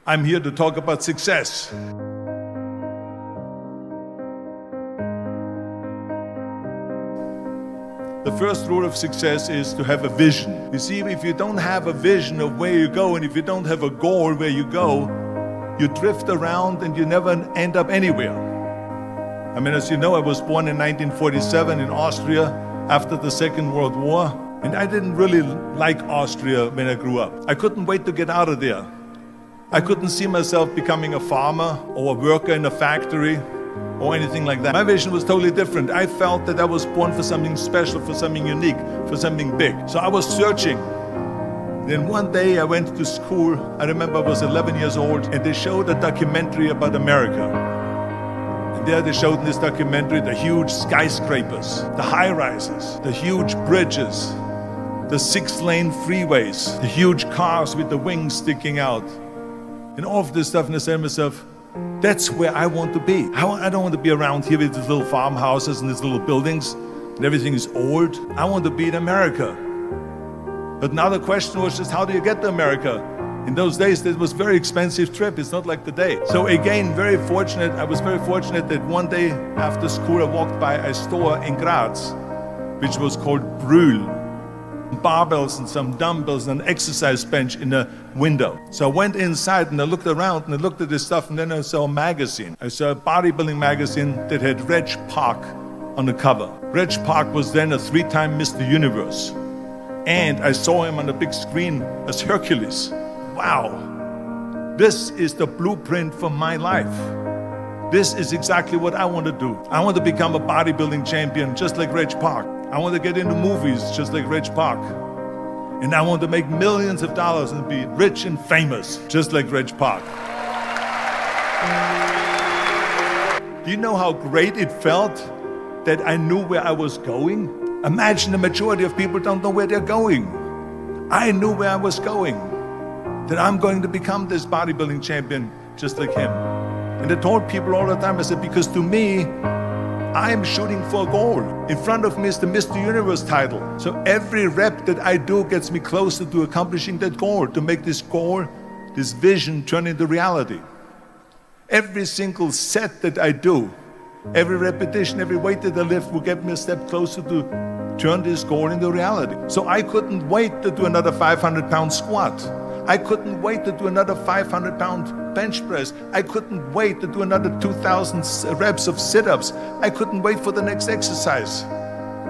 I'm here to talk about success. The first rule of success is to have a vision. You see, if you don't have a vision of where you go, and if you don't have a goal where you go, you drift around and you never end up anywhere. I mean, as you know, I was born in 1947 in Austria after the Second World War, and I didn't really like Austria when I grew up. I couldn't wait to get out of there. I couldn't see myself becoming a farmer or a worker in a factory or anything like that. My vision was totally different. I felt that I was born for something special, for something unique, for something big. So I was searching. Then one day I went to school. I remember I was 11 years old, and they showed a documentary about America. And there they showed in this documentary the huge skyscrapers, the high-rises, the huge bridges, the 6-lane freeways, the huge cars with the wings sticking out, and all of this stuff. And I said to myself, that's where I want to be. I don't want to be around here with these little farmhouses and these little buildings and everything is old. I want to be in America. But now the question was just, how do you get to America? In those days, it was a very expensive trip. It's not like today. So again, I was very fortunate that one day after school, I walked by a store in Graz, which was called Brühl. Barbells and some dumbbells and an exercise bench in a window. So I went inside and I looked around and I looked at this stuff, and then I saw a magazine. I saw a bodybuilding magazine that had Reg Park on the cover. Reg Park was then a 3-time Mr. Universe. And I saw him on the big screen as Hercules. Wow, this is the blueprint for my life. This is exactly what I want to do. I want to become a bodybuilding champion just like Reg Park. I want to get into movies just like Reg Park. And I want to make millions of dollars and be rich and famous just like Reg Park. Do you know how great it felt that I knew where I was going? Imagine the majority of people don't know where they're going. I knew where I was going, that I'm going to become this bodybuilding champion just like him. And I told people all the time, I said, because to me, I'm shooting for a goal. In front of me is the Mr. Universe title. So every rep that I do gets me closer to accomplishing that goal, to make this goal, this vision turn into reality. Every single set that I do, every repetition, every weight that I lift will get me a step closer to turn this goal into reality. So I couldn't wait to do another 500-pound squat. I couldn't wait to do another 500-pound bench press. I couldn't wait to do another 2,000 reps of sit-ups. I couldn't wait for the next exercise,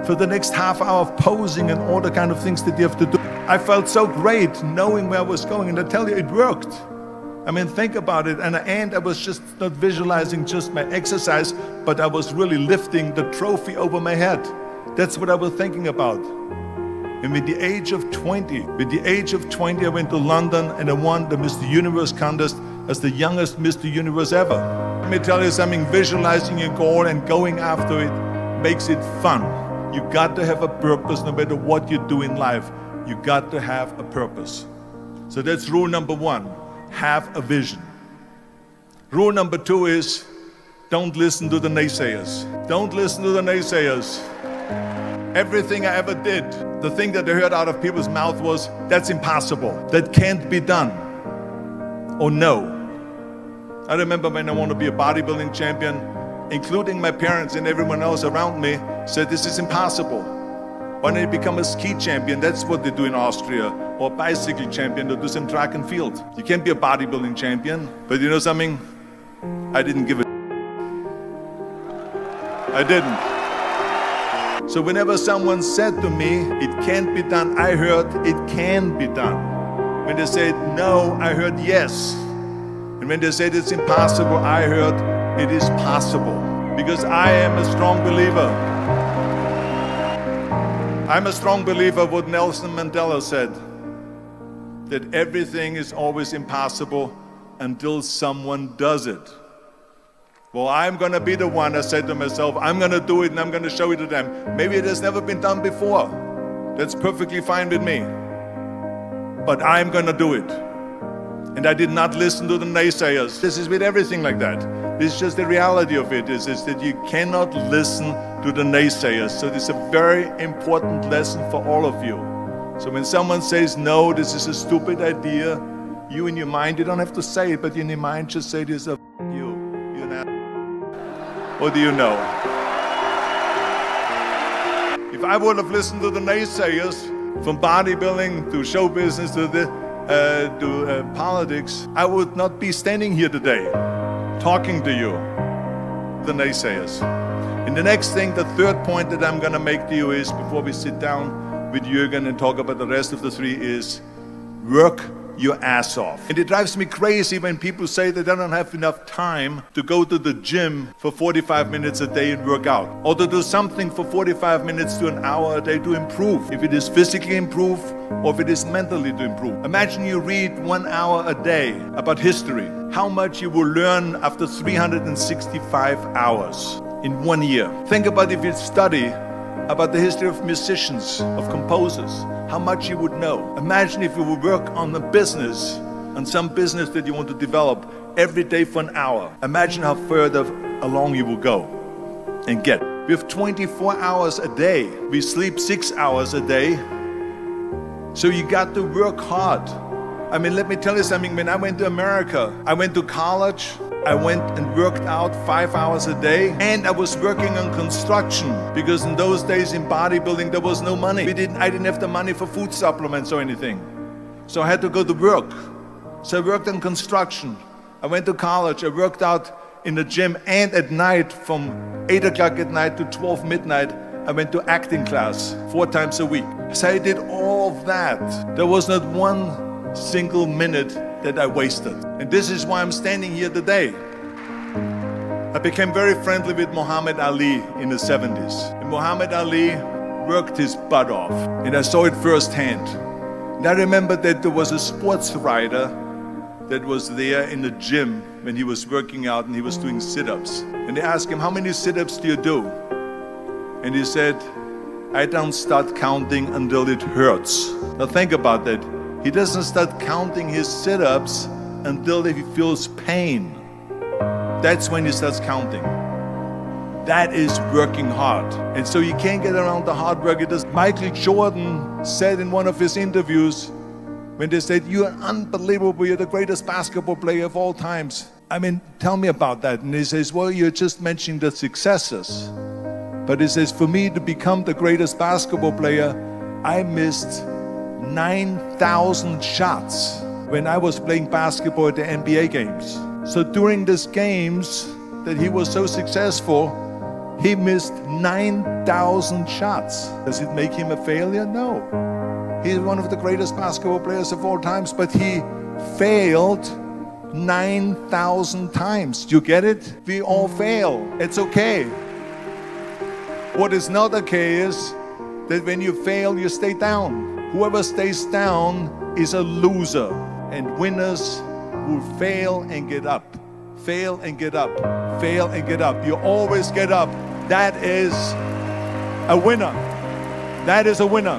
for the next half hour of posing and all the kind of things that you have to do. I felt so great knowing where I was going, and I tell you, it worked. I mean, think about it. And at the end, I was just not visualizing just my exercise, but I was really lifting the trophy over my head. That's what I was thinking about. And with the age of 20, I went to London and I won the Mr. Universe contest as the youngest Mr. Universe ever. Let me tell you something, visualizing your goal and going after it makes it fun. You got to have a purpose no matter what you do in life. You got to have a purpose. So that's rule number 1, have a vision. Rule number 2 is, don't listen to the naysayers. Don't listen to the naysayers. Everything I ever did, the thing that I heard out of people's mouth was, that's impossible, that can't be done, or no. I remember when I wanted to be a bodybuilding champion, including my parents and everyone else around me, said this is impossible. Why don't you become a ski champion? That's what they do in Austria. Or a bicycle champion, to do some track and field. You can't be a bodybuilding champion. But you know something? I didn't give a I didn't. So whenever someone said to me, it can't be done, I heard, it can be done. When they said no, I heard yes. And when they said it's impossible, I heard it is possible. Because I am a strong believer. I'm a strong believer of what Nelson Mandela said, that everything is always impossible until someone does it. Well, I'm going to be the one, I said to myself, I'm going to do it and I'm going to show it to them. Maybe it has never been done before. That's perfectly fine with me. But I'm going to do it. And I did not listen to the naysayers. This is with everything like that. This is just the reality of it, is that you cannot listen to the naysayers. So this is a very important lesson for all of you. So when someone says, no, this is a stupid idea, You in your mind, you don't have to say it, but in your mind just say to yourself, you're an ass. What do you know? If I would have listened to the naysayers, from bodybuilding to show business to politics, I would not be standing here today talking to you, the naysayers. And the next thing, the third point that I'm going to make to you is, before we sit down with Jürgen and talk about the rest of the three, is work your ass off. And it drives me crazy when people say that they don't have enough time to go to the gym for 45 minutes a day and work out, or to do something for 45 minutes to an hour a day to improve, if it is physically improve or if it is mentally to improve. Imagine you read 1 hour a day about history, how much you will learn after 365 hours in 1 year. Think about if you study about the history of musicians, of composers, how much you would know. Imagine if you would work on a business, on some business that you want to develop every day for an hour. Imagine how further along you will go and get. We have 24 hours a day. We sleep 6 hours a day. So you got to work hard. I mean, let me tell you something. When I went to America, I went to college, I went and worked out 5 hours a day, and I was working on construction, because in those days in bodybuilding there was no money. I didn't have the money for food supplements or anything. So I had to go to work. So I worked on construction. I went to college, I worked out in the gym, and at night from 8 o'clock at night to 12 midnight, I went to acting class 4 times a week. So I did all of that. There was not one single minute that I wasted. And this is why I'm standing here today. I became very friendly with Muhammad Ali in the 70s. And Muhammad Ali worked his butt off. And I saw it firsthand. And I remember that there was a sports writer that was there in the gym when he was working out and he was doing sit-ups. And they asked him, how many sit-ups do you do? And he said, I don't start counting until it hurts. Now think about that. He doesn't start counting his sit-ups until he feels pain. That's when he starts counting. That is working hard. And so you can't get around the hard work. Michael Jordan said in one of his interviews, when they said, you're unbelievable, you're the greatest basketball player of all times. I mean, tell me about that. And he says, well, you're just mentioning the successes. But he says, for me to become the greatest basketball player, I missed 9,000 shots when I was playing basketball at the NBA games. So during these games that he was so successful, he missed 9,000 shots. Does it make him a failure? No. He's one of the greatest basketball players of all times, but he failed 9,000 times. Do you get it? We all fail. It's okay. What is not okay is that when you fail, you stay down. Whoever stays down is a loser, and winners will fail and get up, fail and get up, fail and get up. You always get up. That is a winner. That is a winner.